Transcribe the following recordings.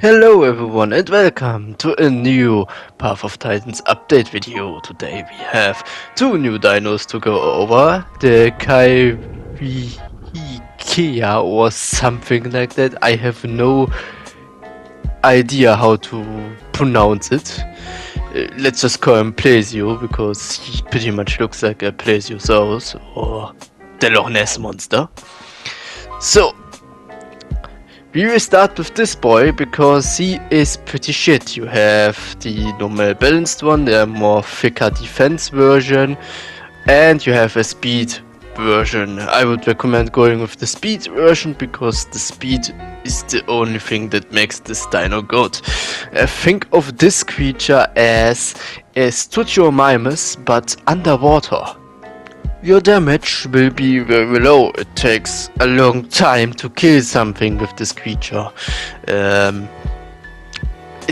Hello everyone and welcome to a new Path of Titans update video. Today we have two new dinos to go over. The Ikea or something like that. I have no idea how to pronounce it. Let's just call him Plesio because he pretty much looks like a Plesiosaurus or the Loch Ness monster. So we will start with this boy because he is pretty shit. You have the normal balanced one, the more thicker defense version, and you have a speed version. I would recommend going with the speed version because the speed is the only thing that makes this dino good. Think of this creature as a Mimus but underwater. Your damage will be very low. It takes a long time to kill something with this creature. It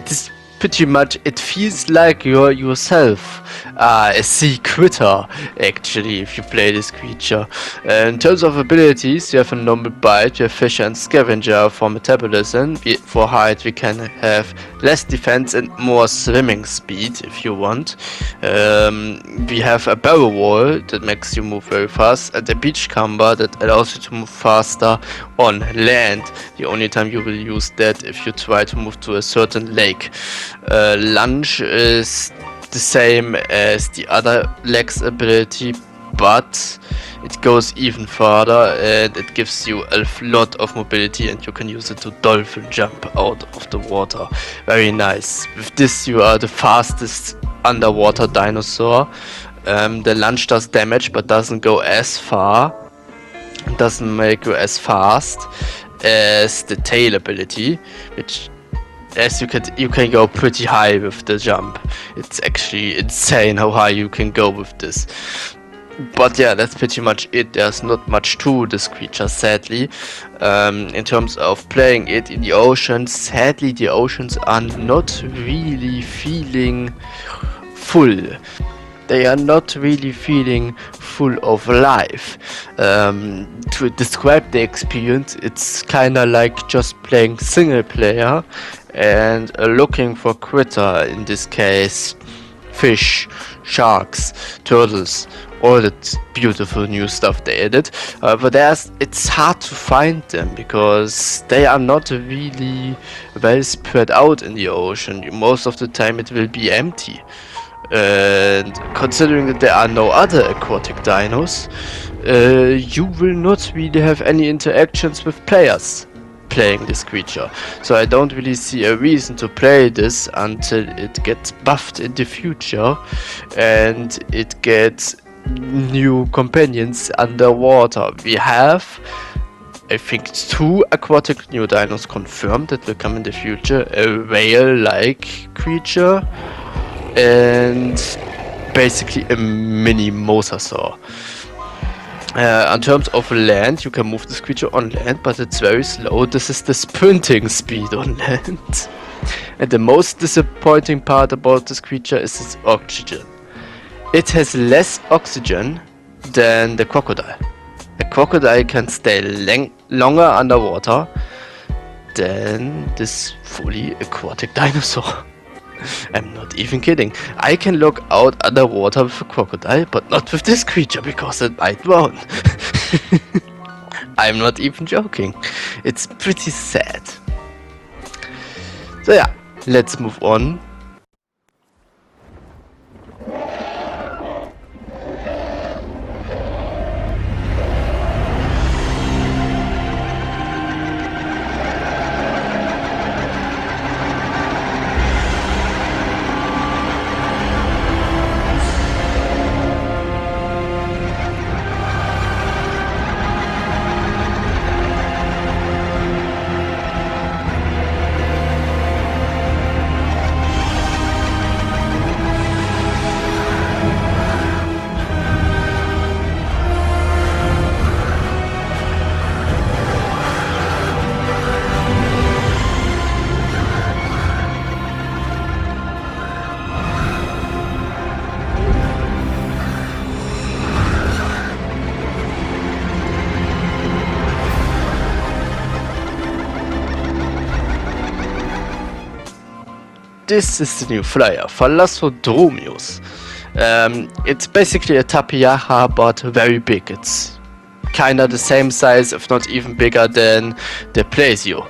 is pretty much, it feels like you're yourself a sea critter, actually, if you play this creature. In terms of abilities, you have a normal bite, you have fisher and scavenger for metabolism. For height, we can have less defense and more swimming speed if you want. We have a barrel wall that makes you move very fast, and a beach camber that allows you to move faster on land. The only time you will use that if you try to move to a certain lake. Lunge is the same as the other legs ability, but it goes even further and it gives you a lot of mobility, and you can use it to dolphin jump out of the water. Very nice. With this you are the fastest underwater dinosaur. The lunge does damage but doesn't go as far. It doesn't make you as fast as the tail ability, which as you can go pretty high with the jump. It's actually insane how high you can go with this. But yeah, that's pretty much it. There's not much to this creature, sadly. In terms of playing it in the ocean, sadly the oceans are not really feeling full. They are not really feeling full of life. To describe the experience, it's kinda like just playing single player and looking for critter, in this case fish, sharks, turtles, all that beautiful new stuff they added. But it's hard to find them because they are not really well spread out in the ocean. Most of the time it will be empty. And considering that there are no other aquatic dinos, you will not really have any interactions with players playing this creature. So I don't really see a reason to play this until it gets buffed in the future and it gets new companions underwater. We have, I think, 2 aquatic new dinos confirmed that will come in the future. A whale-like creature and basically a mini mosasaur. In terms of land, you can move this creature on land, but it's very slow. This is the sprinting speed on land. And the most disappointing part about this creature is its oxygen. It has less oxygen than the crocodile. A crocodile can stay longer underwater than this fully aquatic dinosaur. I'm not even kidding. I can look out underwater with a crocodile, but not with this creature because it might drown. I'm not even joking. It's pretty sad. So yeah, let's move on. this is the new flyer, Thalassodromius. It's basically a Tapiaja, but very big. It's kinda the same size, if not even bigger than the Plesio,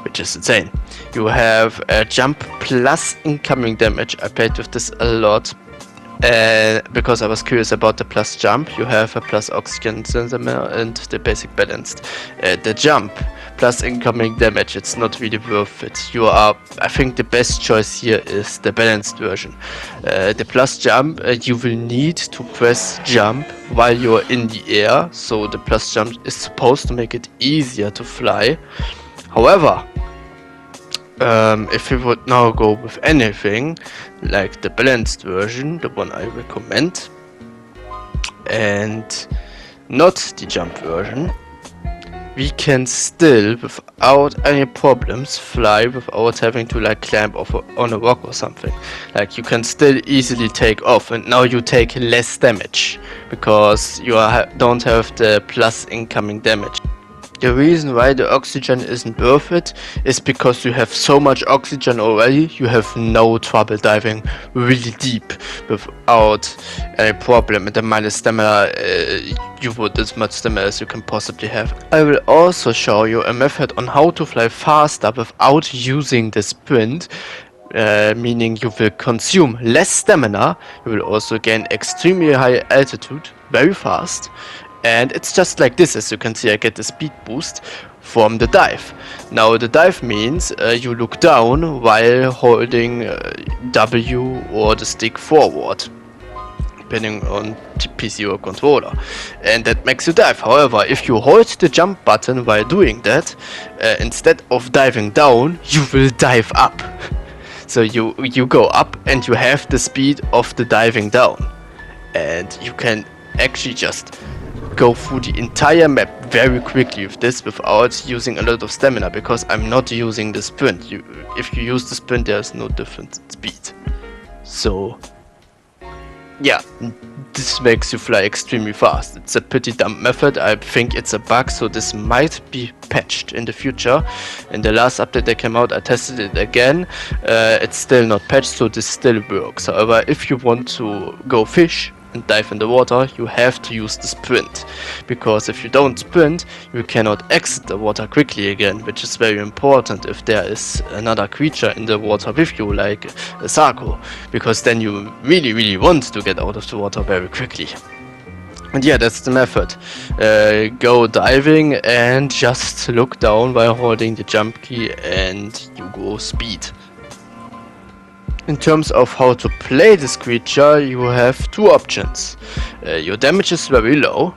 which is insane. You have a jump plus incoming damage. I played with this a lot because I was curious about the plus jump. You have a plus oxygen sensor and the basic balanced. The jump plus incoming damage, it's not really worth it. I think the best choice here is the balanced version. The plus jump, you will need to press jump while you're in the air, so the plus jump is supposed to make it easier to fly. However, if you would now go with anything like the balanced version, the one I recommend, and not the jump version, we can still, without any problems, fly without having to like climb off on a rock or something. Like, you can still easily take off, and now you take less damage because you don't have the plus incoming damage. The reason why the oxygen isn't worth it is because you have so much oxygen already, you have no trouble diving really deep without any problem. And the minus stamina, you would as much stamina as you can possibly have. I will also show you a method on how to fly faster without using the sprint. Meaning you will consume less stamina, you will also gain extremely high altitude very fast. And it's just like this. As you can see, I get the speed boost from the dive. Now the dive means you look down while holding W or the stick forward, depending on PC or controller, and that makes you dive. However, if you hold the jump button while doing that, instead of diving down, you will dive up. So you go up and you have the speed of the diving down, and you can actually just go through the entire map very quickly with this without using a lot of stamina, because I'm not using the sprint. If you use the sprint, there's no difference in speed. So yeah, this makes you fly extremely fast. It's a pretty dumb method. I think it's a bug, so this might be patched in the future. In the last update that came out, I tested it again. It's still not patched, so this still works. However, if you want to go fish and dive in the water, you have to use the sprint, because if you don't sprint, you cannot exit the water quickly again, which is very important if there is another creature in the water with you, like a Sarko, because then you really want to get out of the water very quickly. And yeah, that's the method. Go diving and just look down while holding the jump key and you go speed. In terms of how to play this creature, you have two options. Your damage is very low.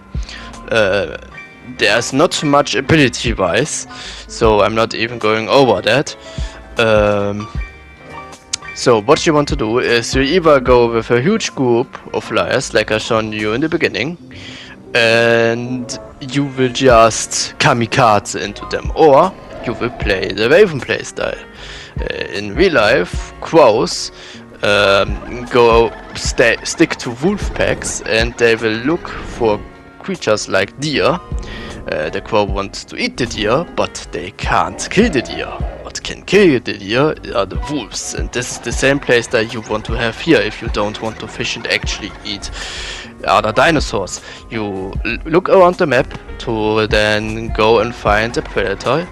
There's not much ability wise, so I'm not even going over that. So what you want to do is you either go with a huge group of flyers, like I shown you in the beginning, and you will just kamikaze into them, or you will play the Raven playstyle. In real life, crows stick to wolf packs, and they will look for creatures like deer. The crow wants to eat the deer, but they can't kill the deer. What can kill the deer are the wolves, and this is the same playstyle you want to have here if you don't want to fish and actually eat other dinosaurs. You look around the map to then go and find a predator,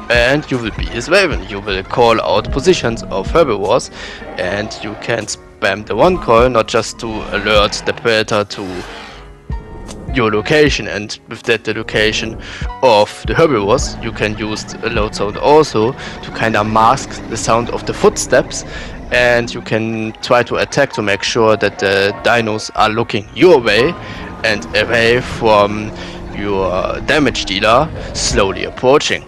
and you will be his raven. You will call out positions of herbivores, and you can spam the one call, not just to alert the predator to your location, and with that the location of the herbivores. You can use the loud sound also to kind of mask the sound of the footsteps, and you can try to attack to make sure that the dinos are looking your way and away from your damage dealer slowly approaching.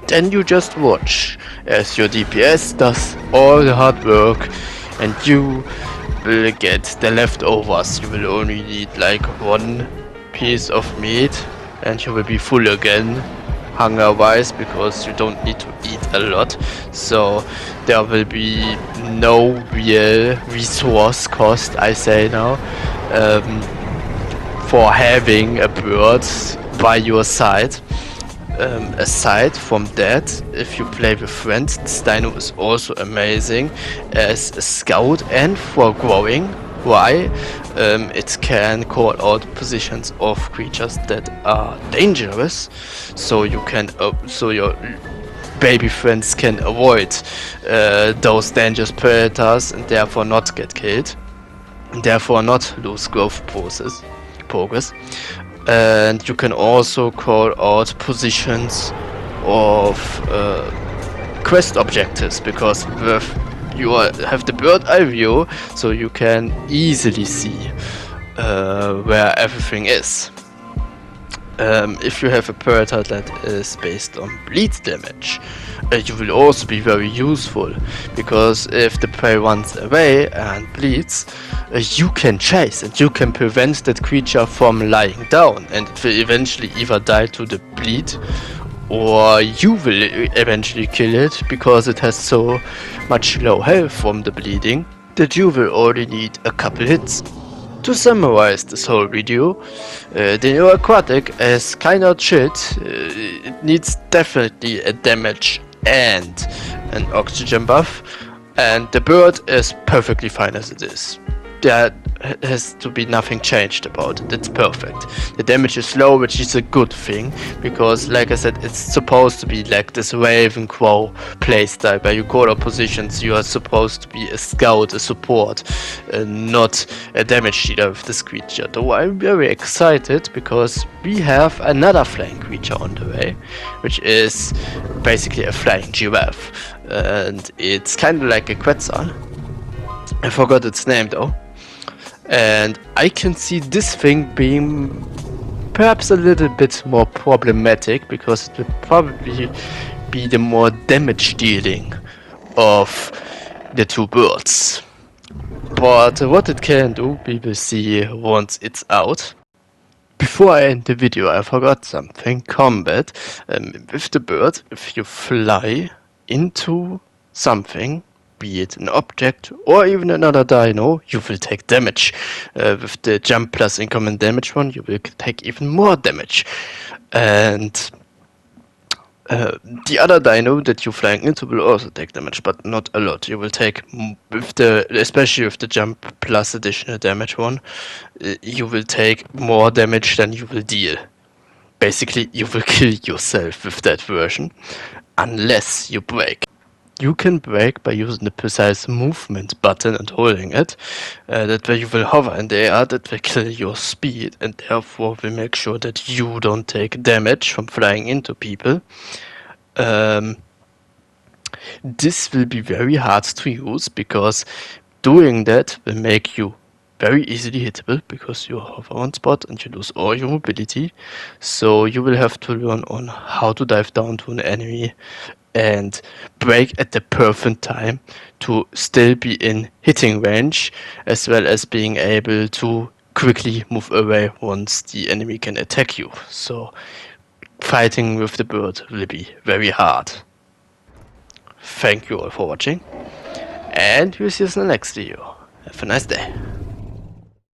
Then you just watch as your DPS does all the hard work, and you will get the leftovers. You will only need like one piece of meat, and you will be full again, hunger wise, because you don't need to eat a lot. So there will be no real resource cost, I say now, for having a bird by your side. Aside from that, if you play with friends, this dino is also amazing as a scout and for growing. Why? It can call out positions of creatures that are dangerous, so you can so your baby friends can avoid those dangerous predators and therefore not get killed, and therefore not lose growth progress. And you can also call out positions of quest objectives, because with you have the bird eye view, so you can easily see where everything is. If you have a predator that is based on bleed damage, you will also be very useful, because if the prey runs away and bleeds, you can chase and you can prevent that creature from lying down, and it will eventually either die to the bleed or you will eventually kill it, because it has so much low health from the bleeding that you will only need a couple hits. To summarize this whole video, the new aquatic is kinda shit. It needs definitely a damage and an oxygen buff, and the bird is perfectly fine as it is. There has to be nothing changed about it. It's perfect. The damage is low, which is a good thing, because like I said, it's supposed to be like this Raven Crow playstyle where you call out positions. You are supposed to be a scout, a support, not a damage dealer with this creature. Though I'm very excited because we have another flying creature on the way, which is basically a flying giraffe, and it's kind of like a Quetzal. I forgot its name though. And I can see this thing being perhaps a little bit more problematic, because it will probably be the more damage dealing of the two birds. But what it can do, we will see once it's out. Before I end the video, I forgot something. Combat. With the bird, if you fly into something, be it an object or even another dino, you will take damage. With the jump plus incoming damage one, you will take even more damage. And the other dino that you're flying into will also take damage, but not a lot. You will take, especially with the jump plus additional damage one, you will take more damage than you will deal. Basically, you will kill yourself with that version, unless you break. You can break by using the precise movement button and holding it. That way you will hover in the air, that will kill your speed, and therefore will make sure that you don't take damage from flying into people. This will be very hard to use, because doing that will make you very easily hittable, because you hover on spot and you lose all your mobility. So you will have to learn on how to dive down to an enemy and break at the perfect time to still be in hitting range, as well as being able to quickly move away once the enemy can attack you. So fighting with the bird will be very hard. Thank you all for watching, and we'll see you in the next video. Have a nice day.